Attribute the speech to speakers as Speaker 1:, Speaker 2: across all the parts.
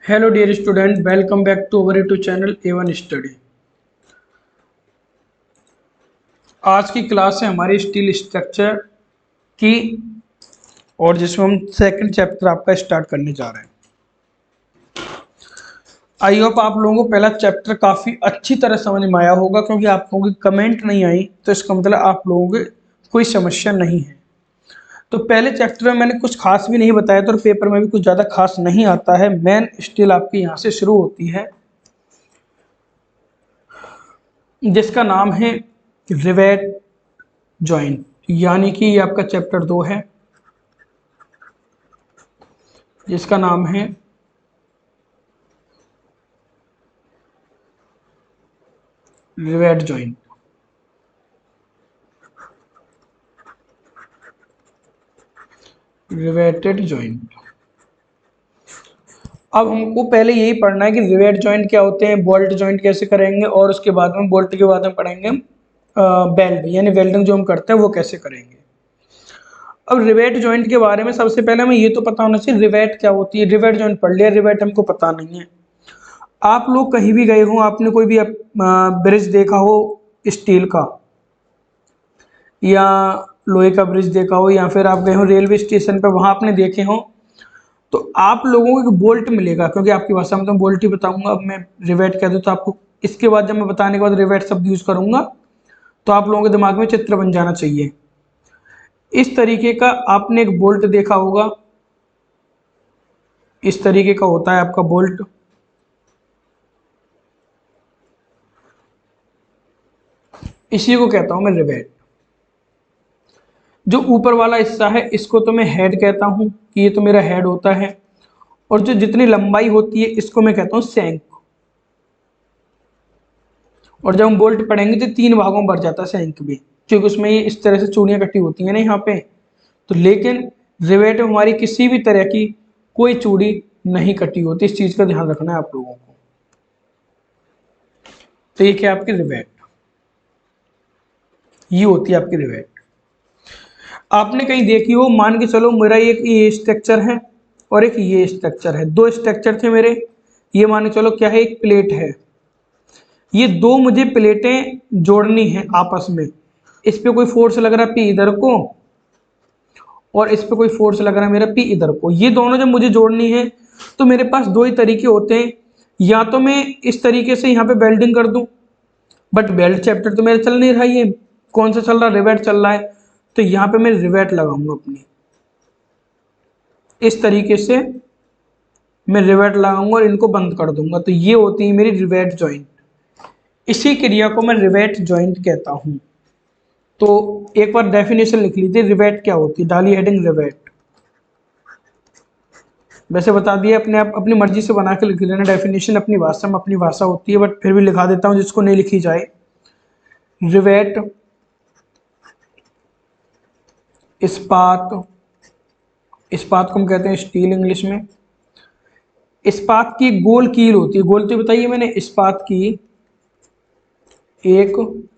Speaker 1: Hello dear student, welcome back to our YouTube channel A1 study. आज की class है हमारी स्टील स्ट्रक्चर की, और जिसमें हम सेकंड चैप्टर आपका स्टार्ट करने जा रहे हैं। आई होप आप लोगों को पहला चैप्टर काफ़ी अच्छी तरह समझ में आया होगा, क्योंकि आप लोगों की कमेंट नहीं आई तो इसका मतलब आप लोगों को कोई समस्या नहीं है। तो पहले चैप्टर में मैंने कुछ खास भी नहीं बताया, तो पेपर में भी कुछ ज़्यादा खास नहीं आता है। मेन स्टील आपकी यहाँ से शुरू होती है, जिसका नाम है रिवेट जॉइंट, यानी कि ये आपका चैप्टर 2 है, जिसका नाम है रिवेट जॉइंट। Riveted joint. अब हमको पहले यही पढ़ना है कि रिवेट जॉइंट क्या होते हैं, बोल्ट जॉइंट कैसे करेंगे, और उसके बाद में बोल्ट के बाद में पढ़ेंगे वेल्ड, यानी वेल्डिंग जो हम करते हैं वो कैसे करेंगे। अब रिवेट जॉइंट के बारे में सबसे पहले हमें ये तो पता होना चाहिए रिवेट क्या होती है। रिवेट जॉइंट पढ़ लिया, रिवेट हमको पता नहीं है। आप लोग कहीं भी गए हो, आपने कोई भी ब्रिज देखा हो स्टील का, या लोहे का ब्रिज देखा हो, या फिर आप गए हो रेलवे स्टेशन पर, वहां आपने देखे हो, तो आप लोगों को एक बोल्ट मिलेगा, क्योंकि आपकी भाषा में तो बोल्ट ही बताऊंगा। अब मैं रिवेट कह दूँ तो आपको इसके बाद जब मैं बताने के बाद रिवेट शब्द यूज करूंगा तो आप लोगों के दिमाग में चित्र बन जाना चाहिए। इस तरीके का आपने एक बोल्ट देखा होगा, इस तरीके का होता है आपका बोल्ट। इसी को कहता हूं मैं रिवेट। जो ऊपर वाला हिस्सा है इसको तो मैं हेड कहता हूं कि ये तो मेरा हेड होता है, और जो जितनी लंबाई होती है इसको मैं कहता हूं सैंक। और जब हम बोल्ट पढ़ेंगे तो 3 भागों में बढ़ जाता है सैंक भी, क्योंकि उसमें ये इस तरह से चूड़ियां कटी होती हैं ना यहाँ पे। तो लेकिन रिवेट में हमारी किसी भी तरह की कोई चूड़ी नहीं कटी होती, इस चीज का ध्यान रखना है आप लोगों को। तो ये क्या आपकी रिवेट, ये होती है आपकी रिवेट। आपने कहीं देखी हो, मान के चलो मेरा एक ये स्ट्रक्चर है और एक ये स्ट्रक्चर है, 2 स्ट्रक्चर थे मेरे। ये मान के चलो क्या है, एक प्लेट है। ये 2 मुझे प्लेटें जोड़नी है आपस में। इस पे कोई फोर्स लग रहा है पी इधर को, और इस पे कोई फोर्स लग रहा है मेरा पी इधर को। ये दोनों जब मुझे जोड़नी है तो मेरे पास 2 ही तरीके होते हैं। या तो मैं इस तरीके से यहाँ पे वेल्डिंग कर दूं, बट वेल्ड चैप्टर तो मेरा चल नहीं रहा, ये कौन सा चल रहा है, रिवेट चल रहा है। तो यहाँ पे मैं रिवेट लगाऊंगा अपनी, इस तरीके से मैं रिवेट लगाऊंगा और इनको बंद कर दूंगा। तो ये होती है मेरी रिवेट जॉइंट। इसी क्रिया को मैं रिवेट जॉइंट कहता हूं। तो एक बार डेफिनेशन लिख लीजिए, रिवेट क्या होती है, डाली हेडिंग रिवेट। वैसे बता दिया, अपने आप अपनी मर्जी से बना के लिख लेना डेफिनेशन, अपनी भाषा में अपनी भाषा होती है, बट फिर भी लिखा देता हूं जिसको नहीं लिखी जाए। रिवेट इस्पात, इस्पात को हम कहते हैं स्टील इंग्लिश में। इस्पात की गोल कील होती है, गोल तो बताइए मैंने, इस्पात की एक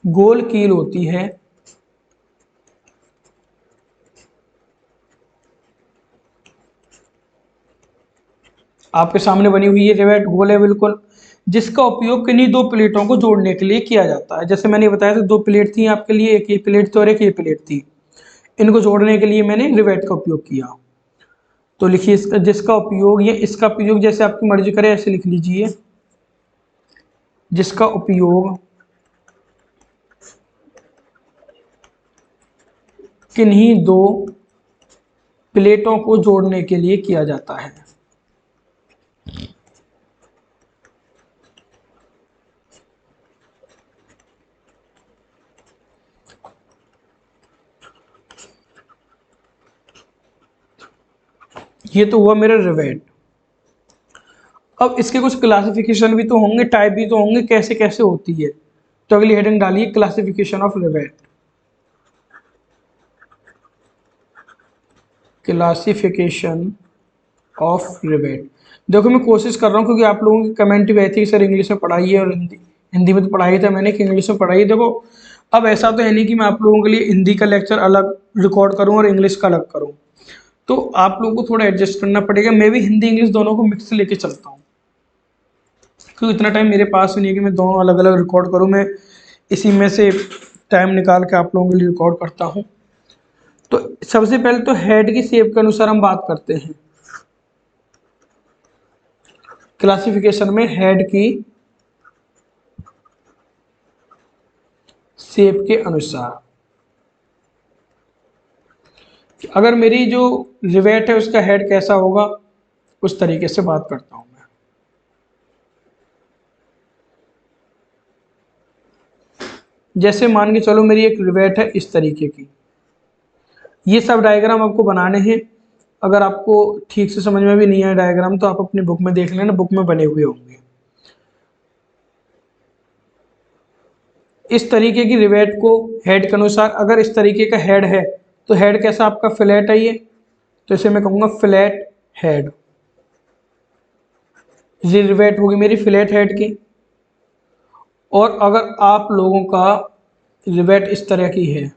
Speaker 1: गोल कील होती है। आपके सामने बनी हुई है रिवेट, गोल है बिल्कुल, जिसका उपयोग किन्हीं 2 प्लेटों को जोड़ने के लिए किया जाता है। जैसे मैंने बताया था 2 प्लेट थी आपके लिए, एक ये प्लेट थी और एक ये प्लेट थी। इनको जोड़ने के लिए मैंने रिवेट का उपयोग किया। तो लिखिए इसका, जिसका उपयोग, ये इसका उपयोग जैसे आपकी मर्जी करे ऐसे लिख लीजिए, जिसका उपयोग किन्हीं 2 प्लेटों को जोड़ने के लिए किया जाता है। ये तो हुआ मेरा रिवेट। अब इसके कुछ क्लासिफिकेशन भी तो होंगे, टाइप भी तो होंगे, कैसे कैसे होती है। तो अगली हेडिंग डालिए, classification of rivet. Classification of rivet. देखो मैं कोशिश कर रहा हूँ, क्योंकि आप लोगों की कमेंट भी आई थी कि सर इंग्लिश में पढ़ाइए, और हिंदी हिंदी में तो पढ़ाई था मैंने कि इंग्लिश में पढ़ाइए। देखो अब ऐसा तो है नहीं कि मैं आप लोगों के लिए हिंदी का लेक्चर अलग रिकॉर्ड करूँ और इंग्लिश का अलग करूँ। तो आप लोगों को थोड़ा एडजस्ट करना पड़ेगा। मैं भी हिंदी इंग्लिश दोनों को मिक्स लेके चलता हूँ। क्योंकि इतना टाइम मेरे पास नहीं है कि मैं दोनों अलग अलग रिकॉर्ड करूँ। मैं इसी में से टाइम निकाल के आप लोगों के लिए रिकॉर्ड करता हूँ। तो सबसे पहले तो हेड की शेप के अनुसार हम बात करते हैं। क्लासिफिकेशन में हेड की शेप के अनुसार अगर मेरी जो रिवेट है उसका हेड कैसा होगा, उस तरीके से बात करता हूं मैं। जैसे मान के चलो मेरी एक रिवेट है इस तरीके की। ये सब डायग्राम आपको बनाने हैं। अगर आपको ठीक से समझ में भी नहीं आया डायग्राम तो आप अपनी बुक में देख लेना, बुक में बने हुए होंगे। इस तरीके की रिवेट को हेड के अनुसार, अगर इस तरीके का हेड है तो हेड कैसा आपका फ्लैट है ये, तो इसे मैं कहूँगा फ्लैट हेड। ये रिवेट होगी मेरी फ्लैट हेड की। और अगर आप लोगों का रिवेट इस तरह की है,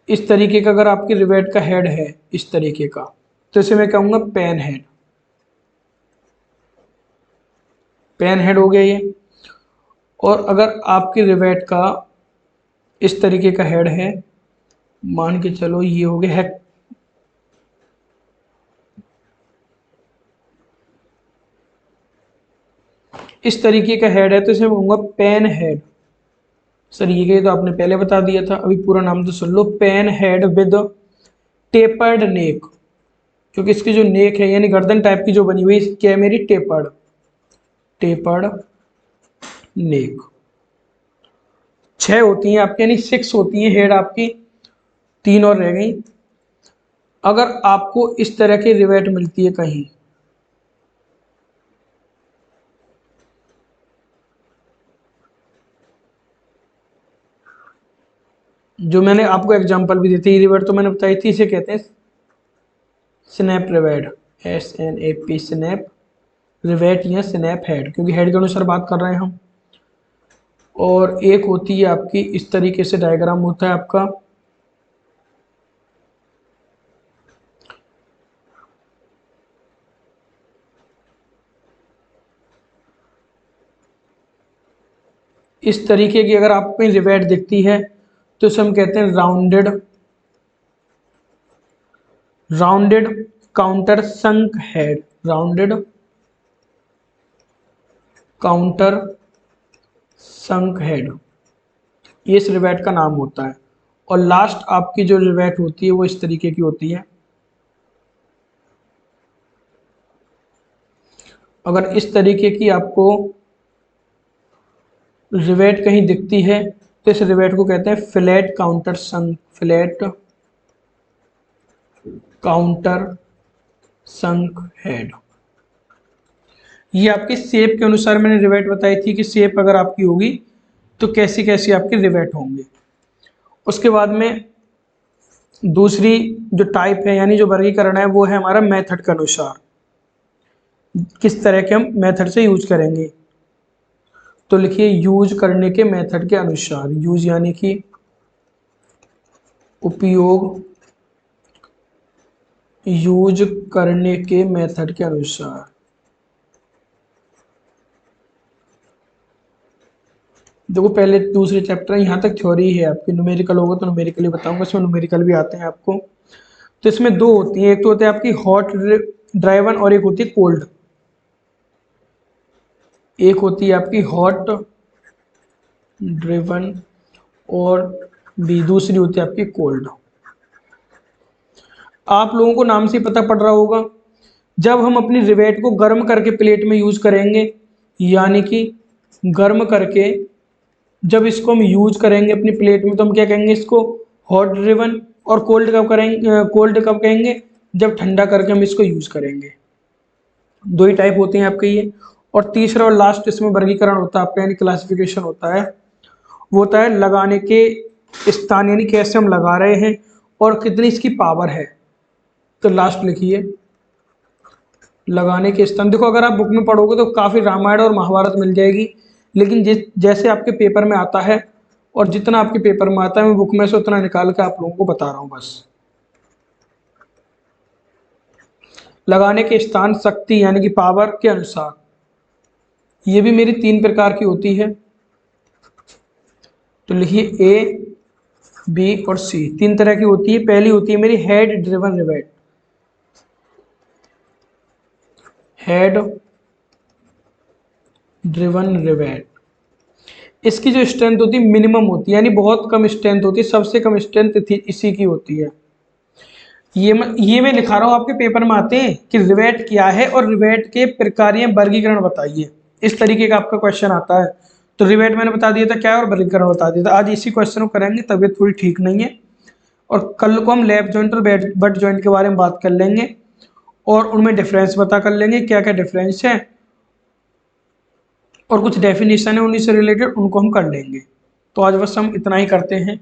Speaker 1: इस तरीके का अगर आपकी रिवेट का हेड है इस तरीके का, तो इसे मैं कहूँगा पेन हेड। पेन हेड हो गया ये। और अगर आपकी रिवेट का इस तरीके का हेड है, मान के चलो ये हो गया है, इस तरीके का हेड है तो इसे मैं कहूँगा पेन हेड। सर ये तो आपने पहले बता दिया था, अभी पूरा नाम तो सुन लो। पेन हेड विद टेपर्ड नेक, क्योंकि इसकी जो नेक है यानी गर्दन टाइप की जो बनी हुई है, क्या है मेरी टेपर्ड, टेपर्ड नेक। 6 होती हैं आपकी, यानी 6 होती हैं हेड आपकी, 3 और रह गई। अगर आपको इस तरह की रिवेट मिलती है कहीं, जो मैंने आपको एग्जांपल भी दी थी, रिवेट तो मैंने बताई थी, इसे कहते हैं snap rivet, SNAP snap rivet या स्नैप हेड, क्योंकि हेड के अनुसार बात कर रहे हैं हम। और एक होती है आपकी इस तरीके से डायग्राम होता है आपका, इस तरीके की अगर आपको कहीं रिवेट दिखती है तो इसे हम कहते हैं राउंडेड, राउंडेड काउंटर संक हेड, राउंडेड काउंटर संक हेड, ये इस रिवेट का नाम होता है। और लास्ट आपकी जो रिवेट होती है वो इस तरीके की होती है। अगर इस तरीके की आपको रिवेट कहीं दिखती है तो इस रिवेट को कहते हैं फ्लैट काउंटर संक, फ्लैट काउंटर संक हेड। ये आपके शेप के अनुसार मैंने रिवेट बताई थी कि शेप अगर आपकी होगी तो कैसी कैसी आपके रिवेट होंगे। उसके बाद में दूसरी जो टाइप है यानी जो वर्गीकरण है वो है हमारा मेथड के अनुसार, किस तरह के हम मेथड से यूज करेंगे। तो लिखिए यूज करने के मेथड के अनुसार, यूज यानी कि उपयोग, यूज करने के मेथड के अनुसार। देखो पहले दूसरे चैप्टर यहाँ तक थ्योरी है आपकी, न्यूमेरिकल होगा तो न्यूमेरिकली बताऊंगा, इसमें न्यूमेरिकल भी आते हैं आपको। तो इसमें दो होती हैं, एक तो होती है आपकी हॉट ड्राइवन और एक होती है कोल्ड। एक होती है आपकी हॉट ड्रिवन और भी दूसरी होती है आपकी कोल्ड। आप लोगों को नाम से पता पड़ रहा होगा, जब हम अपनी रिवेट को गर्म करके प्लेट में यूज करेंगे, यानी कि गर्म करके जब इसको हम यूज करेंगे अपनी प्लेट में, तो हम क्या कहेंगे इसको हॉट ड्रिवन। और कोल्ड कब करेंगे, कोल्ड कब कहेंगे, जब ठंडा करके हम इसको यूज करेंगे। दो ही टाइप होते हैं आपके ये। और तीसरा और लास्ट इसमें वर्गीकरण होता है आपका, यानी क्लासिफिकेशन होता है, वो होता है लगाने के स्थान, यानी कैसे हम लगा रहे हैं और कितनी इसकी पावर है। तो लास्ट लिखिए लगाने के स्थान। देखो अगर आप बुक में पढ़ोगे तो काफ़ी रामायण और महाभारत मिल जाएगी, लेकिन जिस जैसे आपके पेपर में आता है और जितना आपके पेपर में आता है मैं बुक में से उतना निकाल के आप लोगों को बता रहा हूँ बस। लगाने के स्थान शक्ति यानी कि पावर के अनुसार। ये भी मेरी 3 प्रकार की होती है, तो लिखिए ए, बी और सी, 3 तरह की होती है। पहली होती है मेरी head driven rivet, head driven rivet. इसकी जो स्ट्रेंथ होती है मिनिमम होती है, यानी बहुत कम स्ट्रेंथ होती है, सबसे कम स्ट्रेंथ इसी की होती है। ये मैं लिखा रहा हूँ, आपके पेपर में आते हैं कि रिवेट क्या है और रिवेट के प्रकार वर्गीकरण बताइए, इस तरीके का आपका क्वेश्चन आता है। तो रिवेट मैंने बता दिया था क्या है और वर्गीकरण बता दिया था। आज इसी क्वेश्चन को करेंगे, तबीयत थोड़ी ठीक नहीं है, और कल को हम लैप जॉइंट और बट जॉइंट के बारे में बात कर लेंगे और उनमें डिफरेंस पता कर लेंगे, क्या क्या डिफरेंस है, और कुछ डेफिनेशन है उन्हीं से रिलेटेड, उनको हम कर लेंगे। तो आज बस हम इतना ही करते हैं।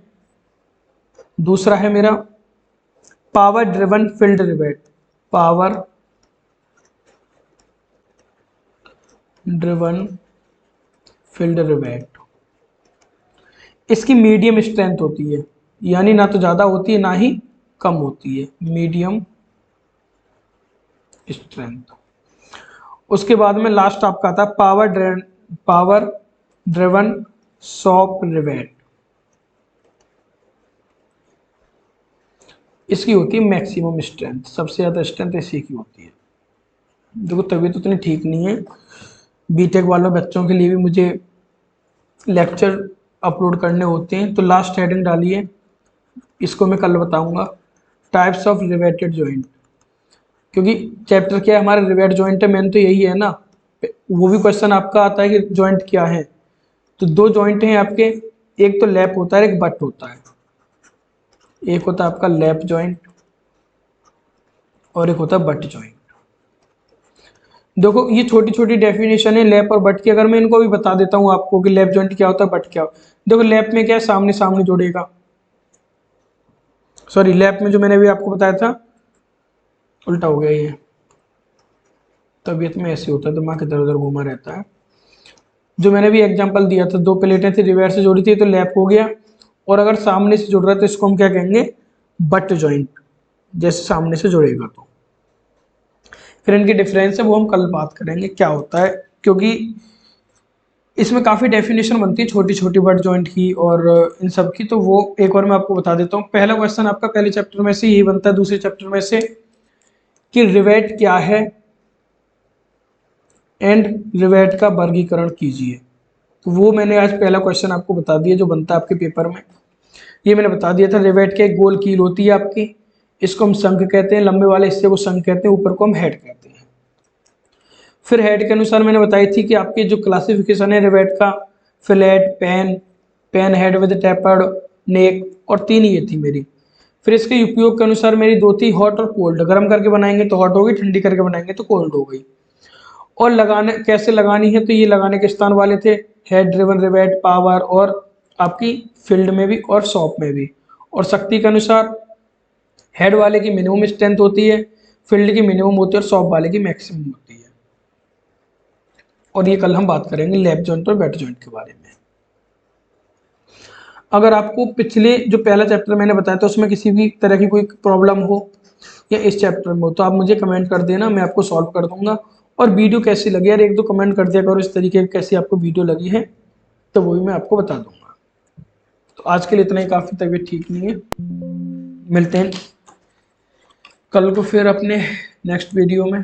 Speaker 1: दूसरा है मेरा power driven field rivet, power driven field rivet. इसकी मीडियम स्ट्रेंथ होती है, यानी ना तो ज़्यादा होती है ना ही कम होती है, मीडियम स्ट्रेंथ। उसके बाद में लास्ट आपका आता है पावर ड्रिवन शॉप रिवेट। इसकी होती है मैक्सिमम स्ट्रेंथ, सबसे ज़्यादा स्ट्रेंथ इसी की होती है। देखो तबीयत उतनी ठीक नहीं है, बीटेक वालों बच्चों के लिए भी मुझे लेक्चर अपलोड करने होते हैं, तो लास्ट हेडिंग डालिए, इसको मैं कल बताऊंगा, टाइप्स ऑफ रिवेटेड जॉइंट। क्योंकि चैप्टर क्या है हमारा, रिवेट जॉइंट है, मेन तो यही है ना। वो भी क्वेश्चन आपका आता है कि जॉइंट क्या है, तो 2 जॉइंट हैं आपके, एक तो लैप होता है, एक बट होता है। एक होता है आपका लैप जॉइंट और एक होता है बट जॉइंट। देखो ये छोटी छोटी डेफिनेशन है लैप और बट की, अगर मैं इनको भी बता देता हूँ आपको कि लैप जॉइंट क्या होता है, बट क्या होता है। देखो लैप में क्या है, सामने सामने जुड़ेगा, सॉरी लैप में जो मैंने भी आपको बताया था, उल्टा हो गया ये, तबीयत में ऐसे होता है, दिमाग इधर उधर घूमा रहता है। जो मैंने भी एग्जांपल दिया था, 2 प्लेटें थी रिवर्स से जुड़ी थी, तो लैप हो गया, और अगर सामने से जुड़ रहा है तो इसको हम क्या कहेंगे, बट जॉइंट, जैसे सामने से जुड़ेगा तो। फिर इनकी डिफरेंस है वो हम कल बात करेंगे क्या होता है, क्योंकि इसमें काफ़ी डेफिनेशन बनती है छोटी छोटी बट जॉइंट की और इन सब की, तो वो एक बार मैं आपको बता देता हूँ। पहला क्वेश्चन आपका पहले चैप्टर में से यही बनता है, दूसरे चैप्टर में से कि रिवेट क्या है एंड रिवेट का वर्गीकरण कीजिए। तो वो मैंने आज पहला क्वेश्चन आपको बता दिया जो बनता है आपके पेपर में। ये मैंने बता दिया था, रिवेट के एक गोल कील होती है आपकी, इसको हम शंख कहते हैं, लंबे वाले हिस्से को शंख कहते हैं, ऊपर को हम हेड कहते हैं। फिर हेड के अनुसार मैंने बताई थी कि आपकी जो क्लासिफिकेशन है रिवेट का, flat, pan head with tapered neck, और 3 ये थी मेरी। फिर इसके उपयोग के अनुसार मेरी 2 थी, हॉट और कोल्ड, गर्म करके बनाएंगे तो हॉट हो गई, ठंडी करके बनाएंगे तो कोल्ड हो गई। और लगाने कैसे लगानी है, तो ये लगाने के स्थान वाले थे हेड ड्रिवन रिवेट, पावर और आपकी फील्ड में भी और शॉप में भी। और शक्ति के अनुसार हेड वाले की मिनिमम स्ट्रेंथ होती है, फील्ड की मिनिमम होती है और शॉप वाले की मैक्सिमम होती है। और ये कल हम बात करेंगे लैप जॉइंट और बेट जॉइंट के बारे में। अगर आपको पिछले जो पहला चैप्टर मैंने बताया था उसमें किसी भी तरह की कोई प्रॉब्लम हो या इस चैप्टर में हो, तो आप मुझे कमेंट कर देना, मैं आपको सॉल्व कर दूंगा। और वीडियो कैसी लगी यार, 1-2 कमेंट कर दिया करो इस तरीके की, कैसी आपको वीडियो लगी है, तो वो भी मैं आपको बता दूंगा। तो आज के लिए इतना ही काफ़ी, तबीयत ठीक नहीं है, मिलते हैं कल को फिर अपने नेक्स्ट वीडियो में।